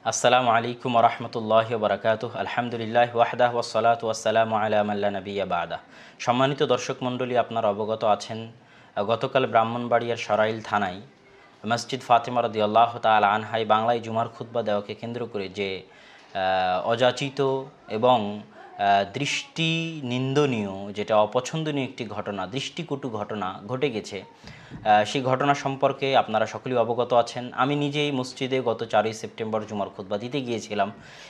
আসসালামু আলাইকুম রহমতুল্লাহি বারাকাতুহ। আলহামদুলিল্লাহ ওয়াহদাহ ওয়াসসালাতু ওয়াসসালামু আলা মান লা নাবিয়্যা বা'দা। সম্মানিত দর্শক মণ্ডলী, আপনারা অবগত আছেন গতকাল ব্রাহ্মণবাড়িয়ার সরাইল থানায় মসজিদ ফাতেমা রাদিয়াল্লাহু তাআলা আনহায় বাংলায় জুমার খুতবা দেওয়াকে কেন্দ্র করে যে অযাচিত এবং দৃষ্টি নিন্দনীয়, যেটা অপছন্দনীয় একটি ঘটনা, দৃষ্টিকটু ঘটনা ঘটে গেছে, সেই ঘটনা সম্পর্কে আপনারা সকলেই অবগত আছেন। আমি নিজেই মসজিদে গত 4ই সেপ্টেম্বর জুমার খুতবা দিতে গিয়েছিলাম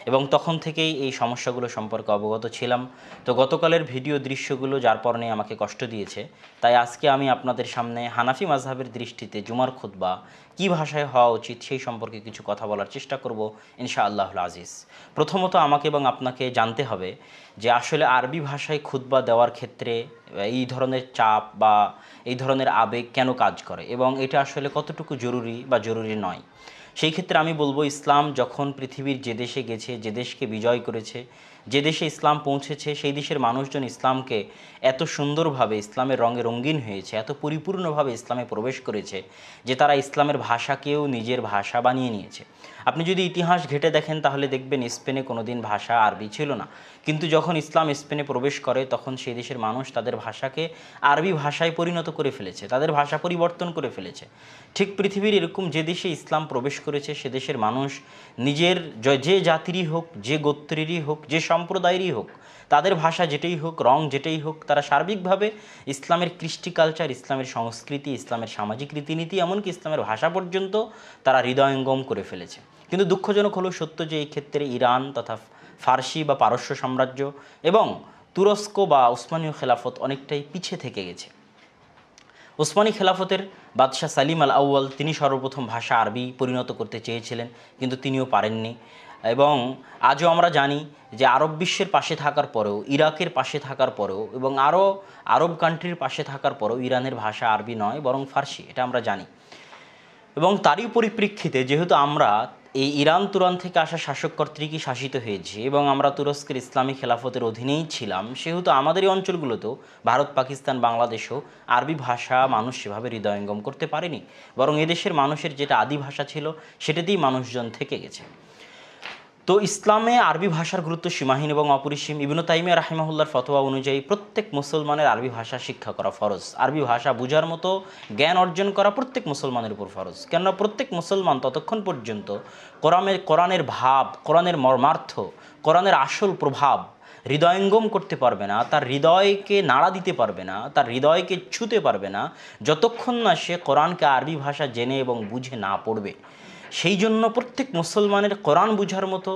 এবং তখন থেকেই এই সমস্যাগুলো সম্পর্কে অবগত ছিলাম। তো গতকালের ভিডিও দৃশ্যগুলো যার পর নিয়ে আমাকে কষ্ট দিয়েছে, তাই আজকে আমি আপনাদের সামনে হানাফি মাযহাবের দৃষ্টিতে জুমার খুতবা কী ভাষায় হওয়া উচিত সেই সম্পর্কে কিছু কথা বলার চেষ্টা করব ইনশাআল্লাহুল আজিজ। প্রথমত আমাকে এবং আপনাকে জানতে হবে যে আসলে আরবি ভাষায় খুতবা দেওয়ার ক্ষেত্রে এই ধরনের চাপ বা এই ধরনের আবেগ কেন কাজ করে এবং এটা আসলে কতটুকু জরুরি বা জরুরি নয়। সেই ক্ষেত্রে আমি বলবো, ইসলাম যখন পৃথিবীর যে দেশে গেছে, যে দেশকে বিজয় করেছে, যে দেশে ইসলাম পৌঁছেছে, সেই দেশের মানুষজন ইসলামকে এত সুন্দরভাবে ইসলামের রঙে রঙিন হয়েছে, এত পরিপূর্ণভাবে ইসলামে প্রবেশ করেছে যে তারা ইসলামের ভাষাকেও নিজের ভাষা বানিয়ে নিয়েছে। আপনি যদি ইতিহাস ঘেঁটে দেখেন তাহলে দেখবেন স্পেনে কোনো দিন ভাষা আরবি ছিল না, কিন্তু যখন ইসলাম স্পেনে প্রবেশ করে তখন সেই দেশের মানুষ তাদের ভাষাকে আরবি ভাষায় পরিণত করে ফেলেছে, তাদের ভাষা পরিবর্তন করে ফেলেছে। ঠিক পৃথিবীর এরকম যে দেশে ইসলাম প্রবেশ করেছে সে দেশের মানুষ নিজের যে জাতিরই হোক, যে গোত্রেরই হোক, যে সম্প্রদায়েরই হোক, তাদের ভাষা যেটাই হোক, রং যেটাই হোক, তারা সার্বিকভাবে ইসলামের কৃষ্টি কালচার, ইসলামের সংস্কৃতি, ইসলামের সামাজিক রীতিনীতি, এমনকি ইসলামের ভাষা পর্যন্ত তারা হৃদয়ঙ্গম করে ফেলেছে। কিন্তু দুঃখজনক হলো সত্য যে এই ক্ষেত্রে ইরান তথা ফার্সি বা পারস্য সাম্রাজ্য এবং তুরস্ক বা উসমানীয় খেলাফত অনেকটাই পিছে থেকে গেছে। ওসমানী খেলাফতের বাদশাহ সালিম আল আউয়াল তিনি সর্বপ্রথম ভাষা আরবি পরিণত করতে চেয়েছিলেন, কিন্তু তিনিও পারেননি। এবং আজও আমরা জানি যে আরব বিশ্বের পাশে থাকার পরেও, ইরাকের পাশে থাকার পরেও এবং আরও আরব কান্ট্রির পাশে থাকার পরেও ইরানের ভাষা আরবি নয় বরং ফার্সি, এটা আমরা জানি। এবং তারই পরিপ্রেক্ষিতে যেহেতু আমরা এই ইরান তুরান থেকে আসা শাসক কর্তৃকই শাসিত হয়েছি এবং আমরা তুরস্কের ইসলামী খেলাফতের অধীনেই ছিলাম, সেহেতু আমাদের এই অঞ্চলগুলোতেও, ভারত, পাকিস্তান, বাংলাদেশেও আরবি ভাষা মানুষ সেভাবে হৃদয়ঙ্গম করতে পারেনি, বরং এদেশের মানুষের যেটা আদি ভাষা ছিল সেটাতেই মানুষজন থেকে গেছে। তো ইসলামে আরবি ভাষার গুরুত্ব সীমাহীন এবং অপরিসীম। ইবনে তাইমিয়া রাহিমাহুল্লাহর ফতোয়া অনুযায়ী প্রত্যেক মুসলমানের আরবি ভাষা শিক্ষা করা ফরজ। আরবি ভাষা বোঝার মতো জ্ঞান অর্জন করা প্রত্যেক মুসলমানের উপর ফরজ। কেননা প্রত্যেক মুসলমান ততক্ষণ পর্যন্ত কোরআনের ভাব, কোরআনের মর্মার্থ, কোরআনের আসল প্রভাব হৃদয়ঙ্গম করতে পারবে না, তার হৃদয়কে নাড়া দিতে পারবে না, তার হৃদয়কে ছুঁতে পারবে না, যতক্ষণ না সে কোরআনকে আরবি ভাষা জেনে এবং বুঝে না পড়বে। সেই জন্য প্রত্যেক মুসলমানের কোরআন বুঝার মতো,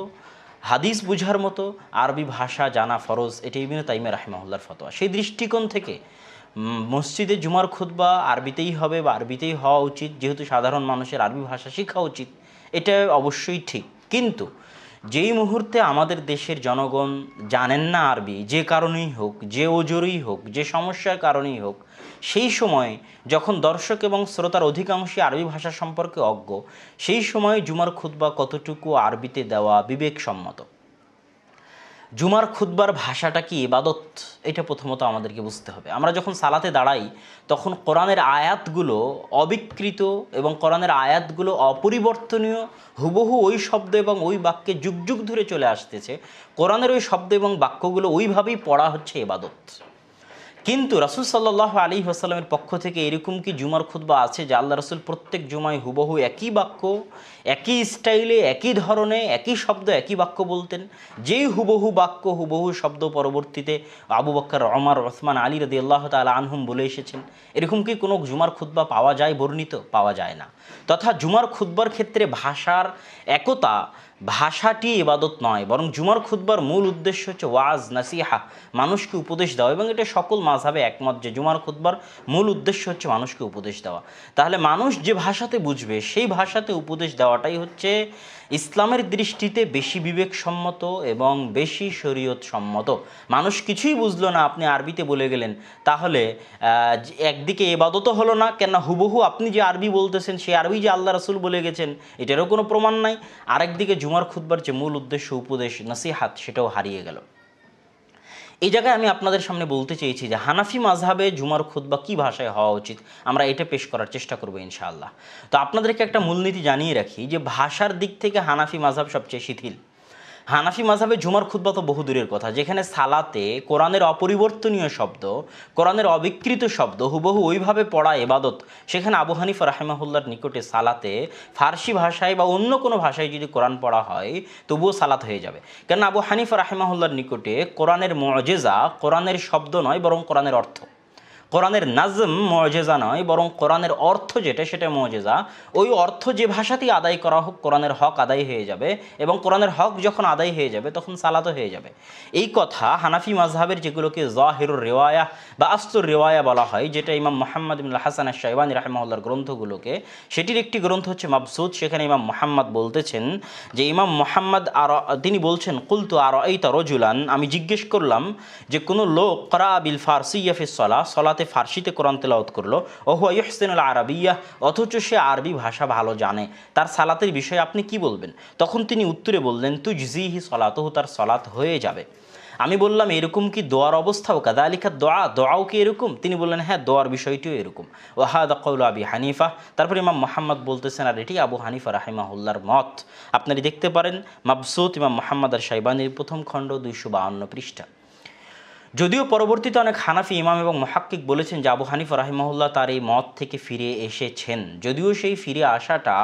হাদিস বুঝার মতো আরবি ভাষা জানা ফরজ। এটি ইবনে তাইমিয়া রাহিমাহুল্লাহর ফতোয়া। সেই দৃষ্টিকোণ থেকে মসজিদে জুমার খুতবা আরবিতেই হবে বা আরবিতেই হওয়া উচিত, যেহেতু সাধারণ মানুষের আরবি ভাষা শেখা উচিত, এটা অবশ্যই ঠিক। কিন্তু যেই মুহূর্তে আমাদের দেশের জনগণ জানেন না আরবি, যে কারণেই হোক, যে ওজরেই হোক, যে সমস্যার কারণেই হোক, সেই সময় যখন দর্শক এবং শ্রোতার অধিকাংশই আরবি ভাষা সম্পর্কে অজ্ঞ, সেই সময় জুমার খুতবা কতটুকু আরবিতে দেওয়া বিবেকসম্মত। জুমার খুতবার ভাষাটা কি ইবাদত, এটা প্রথমত আমাদেরকে বুঝতে হবে। আমরা যখন সালাতে দাঁড়াই তখন কোরআনের আয়াতগুলো অবিকৃত এবং কোরআনের আয়াতগুলো অপরিবর্তনীয়, হুবহু ওই শব্দ এবং ওই বাক্যে যুগ যুগ ধরে চলে আসতেছে। কোরআনের ওই শব্দ এবং বাক্যগুলো ওইভাবেই পড়া হচ্ছে ইবাদত। কিন্তু রাসূল সাল্লাল্লাহু আলাইহি ওয়াসাল্লামের পক্ষ থেকে এরকম কি জুমার খুতবা আছে যে আল্লাহ রাসূল প্রত্যেক জুমায় হুবহু একই বাক্য, একই স্টাইলে, একই ধরনে, একই শব্দ, একই বাক্য বলতেন? যেই হুবহু বাক্য, হুবহু শব্দ পরবর্তীতে আবু বকর, ওমর, ওসমান, আলী রাদিয়াল্লাহু তাআলা আনহুম বলে এসেছেন, এরকম কি কোনো জুমার খুতবা পাওয়া যায় বর্ণিত? পাওয়া যায় না। তথা জুমার খুতবার ক্ষেত্রে ভাষার একতা, ভাষাটি ইবাদত নয়, বরং জুমার খুতবার মূল উদ্দেশ্য হচ্ছে ওয়াজ, নাসিহা, মানুষকে উপদেশ দেওয়া। এবং এটা সকল মাযহাবে একমত যে জুমার খুতবার মূল উদ্দেশ্য হচ্ছে মানুষকে উপদেশ দেওয়া। তাহলে মানুষ যে ভাষাতে বুঝবে সেই ভাষাতে উপদেশ দেওয়াটাই হচ্ছে ইসলামের দৃষ্টিতে বেশি বিবেকসম্মত এবং বেশি শরীয়ত সম্মত। মানুষ কিছুই বুঝলো না, আপনি আরবিতে বলে গেলেন, তাহলে একদিকে ইবাদতও হলো না, কেননা হুবহু আপনি যে আরবি বলতেছেন সেই আরবি যে আল্লাহ রাসূল বলে গেছেন এটারও কোনো প্রমাণ নাই। আরেকদিকে জুমার খুতবার যে মূল উদ্দেশ্য উপদেশ, নসিহাত, সেটাও হারিয়ে গেল। এই জায়গায় আমি আপনাদের সামনে বলতে চেয়েছি যে হানাফি মাযহাবে জুমার খুতবা কী ভাষায় হওয়া উচিত, আমরা এটা পেশ করার চেষ্টা করব ইনশাআল্লাহ। তো আপনাদেরকে একটা মূলনীতি জানিয়ে রাখি যে ভাষার দিক থেকে হানাফি মাযহাব সবচেয়ে শিথিল। হানাফি মাযহাবে জুমার খুতবা তো বহু দূরের কথা, যেখানে সালাতে কোরআনের অপরিবর্তনীয় শব্দ, কোরআনের অবিকৃত শব্দ হুবহু ওইভাবে পড়া ইবাদত, সেখানে আবু হানিফা রাহিমাহুল্লাহর নিকটে সালাতে ফার্সি ভাষায় বা অন্য কোনো ভাষায় যদি কোরআন পড়া হয় তবুও সালাত হয়ে যাবে। কেন আবু হানিফা রাহিমাহুল্লাহর নিকটে কোরআনের মুজিজা কোরআনের শব্দ নয় বরং কোরআনের অর্থ, কোরআনের নাজম মুজিজা নয় বরং কোরআনের অর্থ যেটা সেটা মুজিজা। ওই অর্থ যে ভাষাতেই আদায় করা হোক কোরআনের হক আদায় হয়ে যাবে, এবং কোরআনের হক যখন আদায় হয়ে যাবে তখন সালাতও হয়ে যাবে। এই কথা হানাফি মাযহাবের যেগুলোকে যাহিরুর রিওয়ায়া বা আস্তুর রিওয়ায়া বলা হয়, যেটা ইমাম মুহাম্মদ ইবনুল হাসান আশ-শাইবানী রাহিমাহুল্লাহর গ্রন্থগুলোকে, সেটির একটি গ্রন্থ হচ্ছে মাবসুত। সেখানে ইমাম মুহাম্মদ বলতেছেন যে ইমাম মুহাম্মদ তিনি বলছেন কুলতু আরাইতা রাজুলান, আমি জিজ্ঞেস করলাম যে কোনো লোক করা বিল ফারসিয়্যা ফিস সালাহ, সালাতে ফার্সিতে কোরআন তেলাওয়াত করলো, ওহুয়া ইহসিনুল আরাবিয়্যাহ, অথচ সে আরবি ভাষা ভালো জানে, তার সালাতের বিষয়ে আপনি কি বলবেন? তখন তিনি উত্তরে বললেন তুজজিহি সালাতুহু, তার সালাত হয়ে যাবে। আমি বললাম এরকম কি দোয়ার অবস্থাও? কাযালিকা দোয়াও কি এরকম? তিনি বললেন হ্যাঁ, দোয়ার বিষয়টিও এরকম। ওয়াহাদা কওলু আবি হানিফা। তারপর ইমাম মুহাম্মদ বলতেছেন আর এটি আবু হানিফা রাহিমাহুল্লাহর মত। আপনারা দেখতে পারেন মাবসুত ইমাম মুহাম্মদ আশ-শাইবানীর প্রথম খণ্ড 252 পৃষ্ঠা। যদিও পরবর্তীতে অনেক হানাফি ইমাম এবং মুহাক্কিক বলেছেন যে আবু হানিফা রাহিমাহুল্লাহ তার এই মত থেকে ফিরে এসেছেন, যদিও সেই ফিরে আসাটা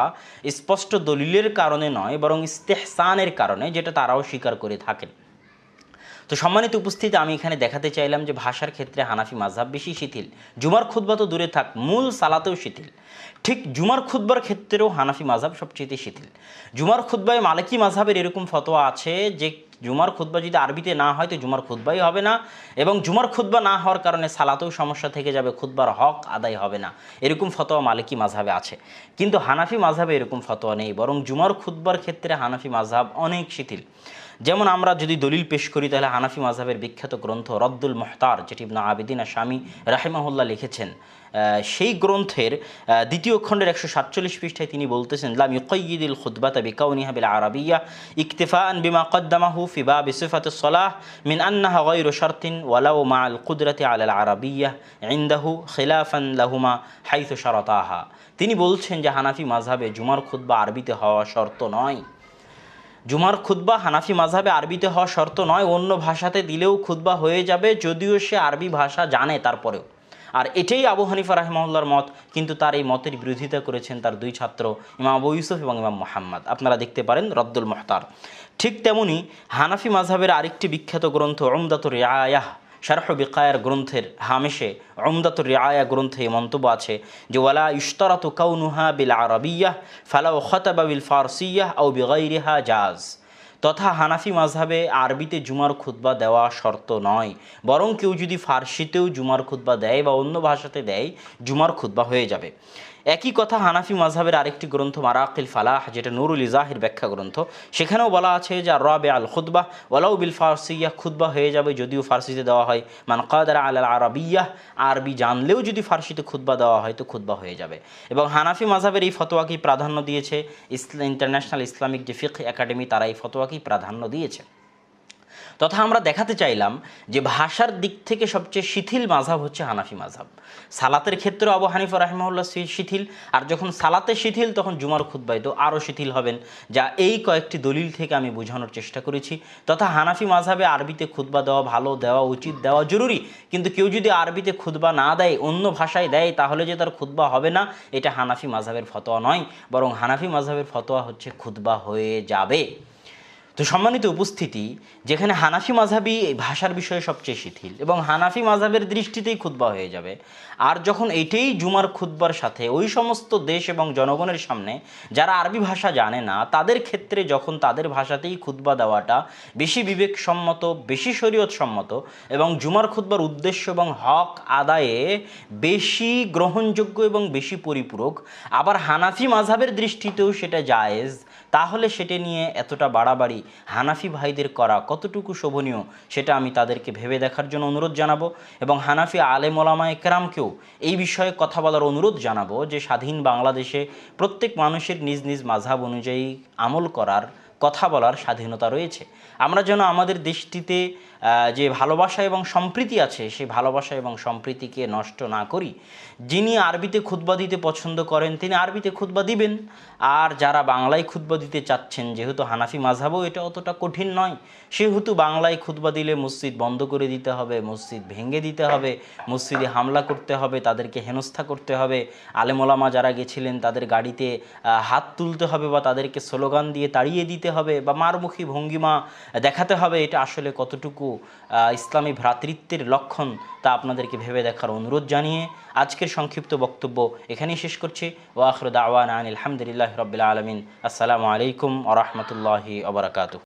স্পষ্ট দলিলের কারণে নয় বরং ইস্তেহসানের কারণে, যেটা তারাও স্বীকার করে থাকেন। তো সম্মানিত উপস্থিতি, আমি এখানে দেখাতে চাইলাম যে ভাষার ক্ষেত্রে হানাফি মাযহাব বেশি শিথিল। জুমার খুতবা তো দূরে থাক, মূল সালাতেও শিথিল। ঠিক জুমার খুতবার ক্ষেত্রেও হানাফি মাযহাব সবচেয়ে শিথিল। জুমার খুতবায় মালিকি মাযহাবের এরকম ফতোয়া আছে যে জুমার খুতবা যদি আরবিতে না হয় তো জুমার খুতবাই হবে না, এবং জুমার খুতবা না হওয়ার কারণে সালাতেও সমস্যা থেকে যাবে, খুতবার হক আদায় হবে না। এরকম ফতোয়া মালিকি মাযহাবে আছে, কিন্তু হানাফি মাযহাবে এরকম ফতোয়া নেই, বরং জুমার খুতবার ক্ষেত্রে হানাফি মাযহাব অনেক শিথিল। যেমন আমরা যদি দলিল পেশ করি তাহলে হানাফি মাযহাবের বিখ্যাত গ্রন্থ রদ্দুল মুহতার, যেটি ইবনে আবিদিন আশ-শামী রাহিমাহুল্লাহ লিখেছেন, সেই গ্রন্থের দ্বিতীয় খণ্ডের 147 পৃষ্ঠায় তিনি বলতেছেন লাম ইউকাইয়িদুল খুতবাতা বিকাউনিহা বিল আরাবিয়্যা ইকতিফাআন বিমা কদ্দামাহু ফি বাবি সিফাতিস সালাহ মিন আন্নাহা গায়রু শারতিন ওয়ালাউ মাআল কুদরাতি আলাল আরাবিয়্যা ইনদাহু খিলাফান লাহুমা হাইথু শারাতাহা। তিনি বলছেন যে হানাফি মাযহাবে জুমার খুতবা আরবিতে হওয়া শর্ত নয়। জুমার খুতবা হানাফি মাযহাবে আরবিতে হওয়া শর্ত নয়, অন্য ভাষাতে দিলেও খুতবা হয়ে যাবে, যদিও সে আরবি ভাষা জানে তারপরেও। আর এটাই আবু হানিফা রাহিমাহুল্লাহর মত, কিন্তু তার এই মতের বিরোধিতা করেছেন তার দুই ছাত্র ইমাম আবু ইউসুফ এবং ইমাম মুহাম্মদ। আপনারা দেখতে পারেন রদ্দুল মুহতার। ঠিক তেমনি হানাফি মাযহাবের আরেকটি বিখ্যাত গ্রন্থ উমদাতুর রিআয়াহ, শারহ বিকায়ার গ্রন্থের হামেশে উমদাতুর রিআয়া গ্রন্থে মন্তব্য আছে যে ওয়ালা ইশতারাতু কাউনুহা বিল আরাবিয়্যাহ ফালাউ খাতাবা বিল ফারসিয়্যাহ আও বিগাইরিহা জাজ। তথা হানাফি মাযহাবে আরবিতে জুমার খুতবা দেওয়া শর্ত নয়, বরং কেউ যদি ফার্সিতেও জুমার খুতবা দেয় বা অন্য ভাষাতে দেয় জুমার খুতবা হয়ে যাবে। একই কথা হানাফি মাযহাবের আরেকটি গ্রন্থ মারাকিল ফালাহ, যেটা নুরুল ইজাহির ব্যাখ্যা গ্রন্থ, সেখানেও বলা আছে যে রাবে আল খুতবা ওয়ালাউ বিল ফারসিয়্যাহ, খুতবা হয়ে যাবে যদিও ফার্সিতে দেওয়া হয়। মান কাদারা আলাল আরাবিয়্যাহ, আরবি জানলেও যদি ফার্সিতে খুতবা দেওয়া হয় তো খুতবা হয়ে যাবে। এবং হানাফি মাযহাবের এই ফতোয়াকেই প্রাধান্য দিয়েছে ইন্টারন্যাশনাল ইসলামিক যে ফিকহ একাডেমি, তারা এই ফতোয়াকেই প্রাধান্য দিয়েছে। তথা আমরা দেখাতে চাইলাম যে ভাষার দিক থেকে সবচেয়ে শিথিল মাযহাব হচ্ছে হানাফি মাযহাব। সালাতের ক্ষেত্রে আবু হানিফা রাহিমাহুল্লাহ শিথিল, আর যখন সালাতে শিথিল তখন জুমার খুতবায় তো আরও শিথিল হবেন, যা এই কয়েকটি দলিল থেকে আমি বোঝানোর চেষ্টা করেছি। তথা হানাফি মাযহাবে আরবিতে খুতবা দেওয়া ভালো, দেওয়া উচিত, দেওয়া জরুরি, কিন্তু কেউ যদি আরবিতে খুতবা না দেয়, অন্য ভাষায় দেয়, তাহলে যে তার খুতবা হবে না, এটা হানাফি মাযহাবের ফতোয়া নয়, বরং হানাফি মাযহাবের ফতোয়া হচ্ছে খুতবা হয়ে যাবে। তো সম্মানিত উপস্থিতি, যেখানে হানাফি মাযহাবী ভাষার বিষয়ে সবচেয়ে শিথিল এবং হানাফি মাযহাবের দৃষ্টিতেই খুতবা হয়ে যাবে, আর যখন এটাই জুমার খুতবার সাথে ওই সমস্ত দেশ এবং জনগণের সামনে যারা আরবি ভাষা জানে না তাদের ক্ষেত্রে যখন তাদের ভাষাতেই খুতবা দেওয়াটা বেশি বিবেকসম্মত, বেশি শরীয়তসম্মত এবং জুমার খুতবার উদ্দেশ্য এবং হক আদায়ে বেশি গ্রহণযোগ্য এবং বেশি পরিপূরক, আবার হানাফি মাযহাবের দৃষ্টিতেও সেটা জায়েজ, তাহলে সেটা নিয়ে এতটা বাড়াবাড়ি হানাফি ভাইদের করা কতটুকু শোভনীয় সেটা আমি তাদেরকে ভেবে দেখার জন্য অনুরোধ জানাবো, এবং হানাফি আলেম ওলামায়ে কেরামকেও এই বিষয়ে কথা বলার অনুরোধ জানাবো যে স্বাধীন বাংলাদেশে প্রত্যেক মানুষের নিজ নিজ মাযহাব অনুযায়ী আমল করার কথা বলার স্বাধীনতা রয়েছে। আমরা যেন আমাদের দেশটিতে যে ভালোবাসা এবং সম্প্রীতি আছে সেই ভালোবাসা এবং সম্প্রীতিকে নষ্ট না করি। যিনি আরবিতে খুতবা দিতে পছন্দ করেন তিনি আরবিতে খুতবা দিবেন, আর যারা বাংলায় খুতবা দিতে চাচ্ছেন, যেহেতু হানাফি মাযহাবও এটা অতটা কঠিন নয়, সেহেতু বাংলায় খুতবা দিলে মসজিদ বন্ধ করে দিতে হবে, মসজিদ ভেঙে দিতে হবে, মসজিদে হামলা করতে হবে, তাদেরকে হেনস্থা করতে হবে, আলেম ওলামা যারা গেছিলেন তাদের গাড়িতে হাত তুলতে হবে বা তাদেরকে স্লোগান দিয়ে তাড়িয়ে দিতে হবে বা মারমুখী ভঙ্গিমা দেখাতে হবে। এটা আসলে কতটুকু ইসলামী ভ্রাতৃত্বের লক্ষণ তা আপনাদেরকে ভেবে দেখার অনুরোধ জানিয়ে আজকের সংক্ষিপ্ত বক্তব্য এখানেই শেষ করছি। ওয়া আখিরু দাওয়ানা আনিল হামদুলিল্লাহি রাব্বিল আলামিন। আসসালামু আলাইকুম ওয়া রাহমাতুল্লাহি ওয়া বারাকাতুহু।